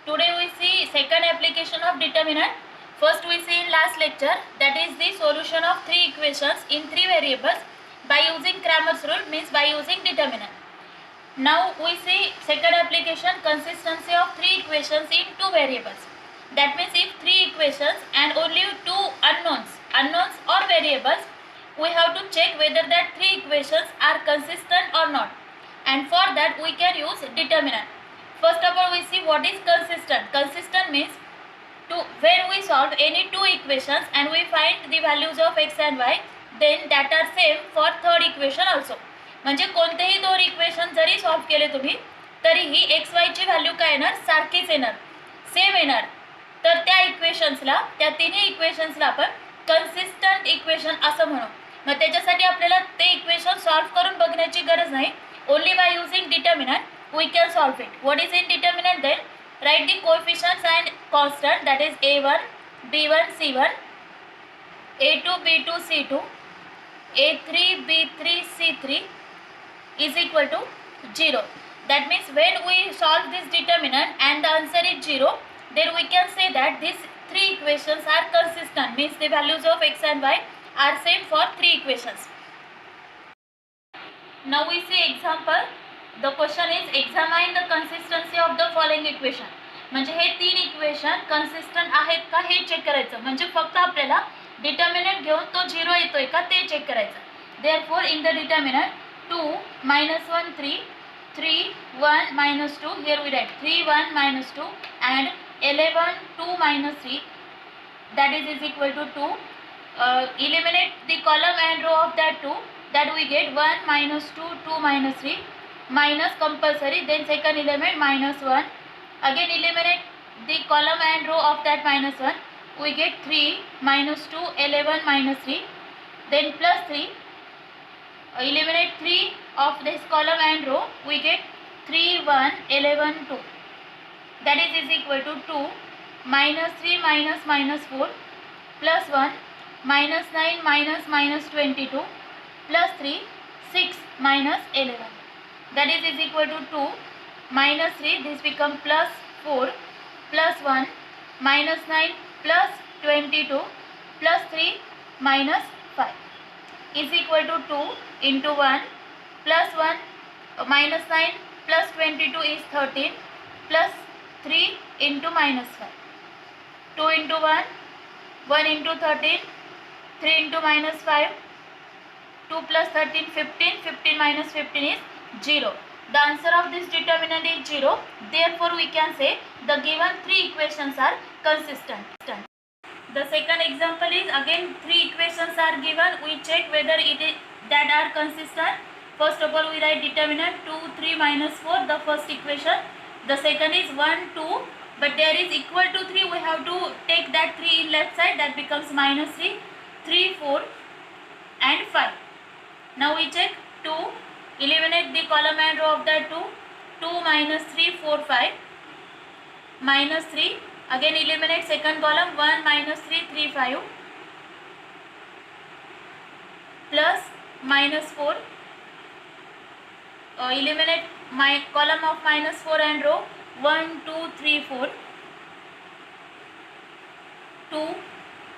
Today we see second application of determinant. First we see in last lecture, that is the solution of three equations in three variables by using Cramer's rule, means by using determinant. Now we see second application, consistency of three equations in two variables. That means if three equations and only two unknowns or variables, we have to check whether that three equations are consistent or not, and for that we can use determinant. First of all we see what is consistent. Consistent means when we solve any two equations and we find the values of x and y, then that are same for third equation also. म्हणजे कोणतेही दोन equation जरी solve केले तुम्ही तरीही x वाय ची value काय येणार, सारखीच येणार, सेम येणार. तर त्या इक्वेशन्सला, त्या तिन्ही इक्वेशन्सला आपण कन्सिस्टंट इक्वेशन असं म्हणू. मग त्याच्यासाठी आपल्याला ते इक्वेशन सॉल्व करून बघण्याची गरज नाही. Only by using determinant we can solve it. What is in determinant then? Write the coefficients and constant, that is a1, b1, c1, a2, b2, c2, a3, b3, c3 is equal to 0. That means when we solve this determinant and the answer is 0, then we can say that these three equations are consistent, means the values of x and y are same for three equations. Now we see example. The question is examine the consistency of the following equation. म्हणजे हे तीन equation consistent आहेत का हे check करायचं. म्हणजे फक्त आपल्याला determinant घेऊन तो 0 येतोय का ते चेक करायचं. Therefore in the determinant 2 minus 1 3, 3 1 minus 2, here we write 3 1 minus 2 and 11 2 minus 3, that is equal to 2. Eliminate the column and row of that 2, that we get 1 minus 2 2 minus 3 minus compulsory, then second element minus 1, again eliminate the column and row of that minus 1, we get 3 minus 2 11 minus 3, then plus 3, eliminate 3 of this column and row, we get 3 1 11 2, that is equal to 2 minus 3 minus minus 4 plus 1 minus 9 minus minus 22 plus 3 6 minus 11, that is equal to 2 minus 3, this become plus 4 plus 1 minus 9 plus 22 plus 3 minus 5 is equal to 2 into 1 plus 1 minus 9 plus 22 is 13 plus 3 into minus 5. 2 into 1, 1 into 13, 3 into minus 5, 2 plus 13 15, 15 minus 15 is 0. The answer of this determinant is 0. Therefore we can say the given three equations are consistent. The second example is again three equations are given. We check whether it is that are consistent. First of all we write determinant 2 3 minus 4, the first equation. The second is 1 2, but there is equal to 3, we have to take that 3 in left side, that becomes minus 3, 3 4 and 5. Now we check 2, eliminate the column and row of that 2, 2 minus 3 4 5 minus 3, again eliminate second column, 1 minus 3 3 5 plus minus 4, eliminate my column of minus 4 and row, 1 2 3 4, 2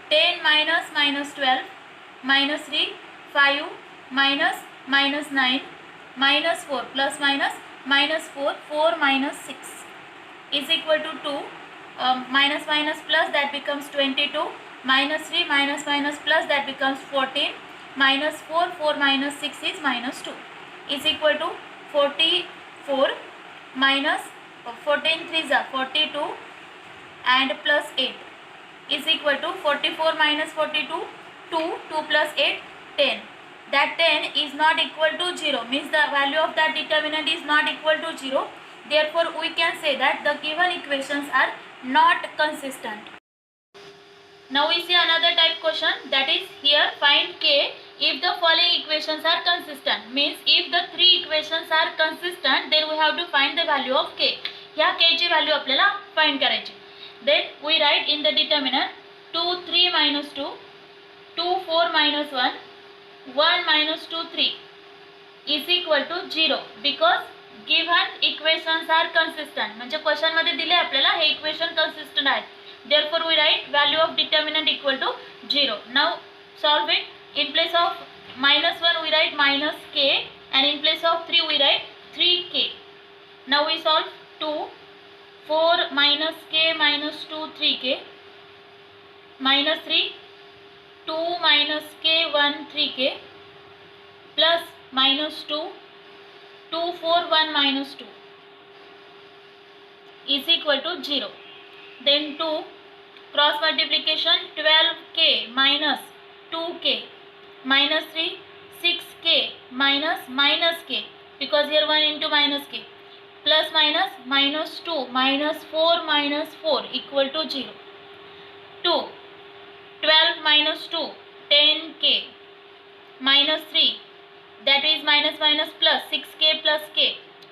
10 minus minus 12 minus 3 5 minus minus 9 minus 4 plus minus minus 4 4 minus 6 is equal to 2, minus minus plus, that becomes 22, minus 3 minus minus plus, that becomes 14, minus 4 4 minus 6 is minus 2 is equal to 44 minus 14 3s are 42 and plus 8 is equal to 44 minus 42 2 2 plus 8 10. That 10 is not equal to 0, means the value of that determinant is not equal to 0. Therefore we can say that the given equations are not consistent. Now we see another type question, that is here find k if the following equations are consistent, means if the three equations are consistent then we have to find the value of k. ह्या k ची value आपल्याला find करायची. Then we write in the determinant 2 3 minus 2, 2 4 minus 1, 1 minus 2 3 is equal to 0, because given equations are consistent, म्हणजे क्वेश्चनमध्ये दिले आपल्याला हे equation consistent आहेत. Therefore we write value of determinant equal to 0. Now solve it. In place of -1 we write -k, and in place of 3 we write 3k. Now we solve 2. 4 minus k minus 2 3k, minus 3 2 minus k 1 3k, plus minus 2 2 4 1 minus 2 is equal to 0. Then 2 cross multiplication, 12k minus 2k minus 3 6k minus k, because here 1 into minus k, plus minus minus 2 minus 4 equal to 0. 2 12 minus 2 10k minus 3, that is minus plus 6k plus k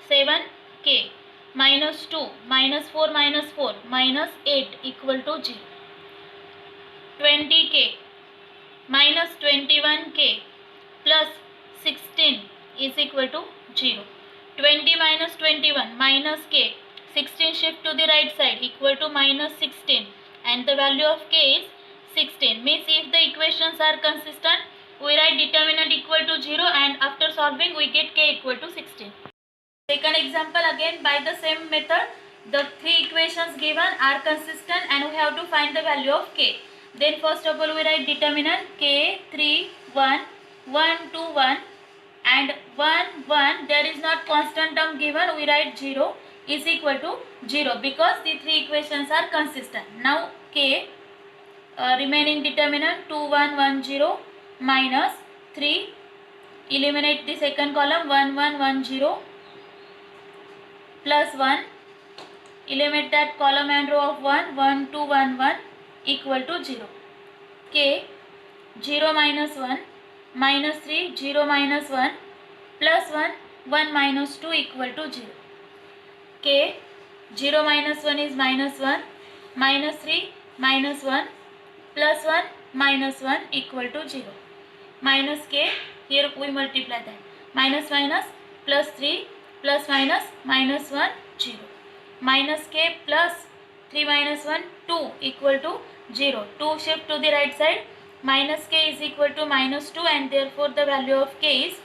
7k minus 2 minus 4 minus 8 equal to 0. 20k minus 21k plus 16 is equal to 0. 20 minus 21 minus k, 16 shift to the right side, equal to minus 16, and the value of k is 16. Means if the equations are consistent, we write determinant equal to 0, and after solving we get k equal to 16. Second example, again by the same method, the three equations given are consistent and we have to find the value of k. Then first of all we write determinant k 3 1 1 2 1 and 1 1, there is not constant term given, we write 0 is equal to 0 because the three equations are consistent. Now k remaining determinant 2 1 1 0 minus 3, eliminate the second column, 1 1 1 0 plus 1, eliminate that column and row of 1 1 2 1 1 equal to 0. K 0 minus 1 minus 3 0 minus 1 plus 1 1 minus 2 equal to 0. K 0 minus 1 is minus 1 minus 3 minus 1 plus 1 minus 1 equal to 0. Minus k, here we multiply that, minus minus plus 3 plus minus minus 1 0, minus k plus 3 minus 1 2 equal to 0. 2 shift to the right side, minus k is equal to minus 2, and therefore the value of k is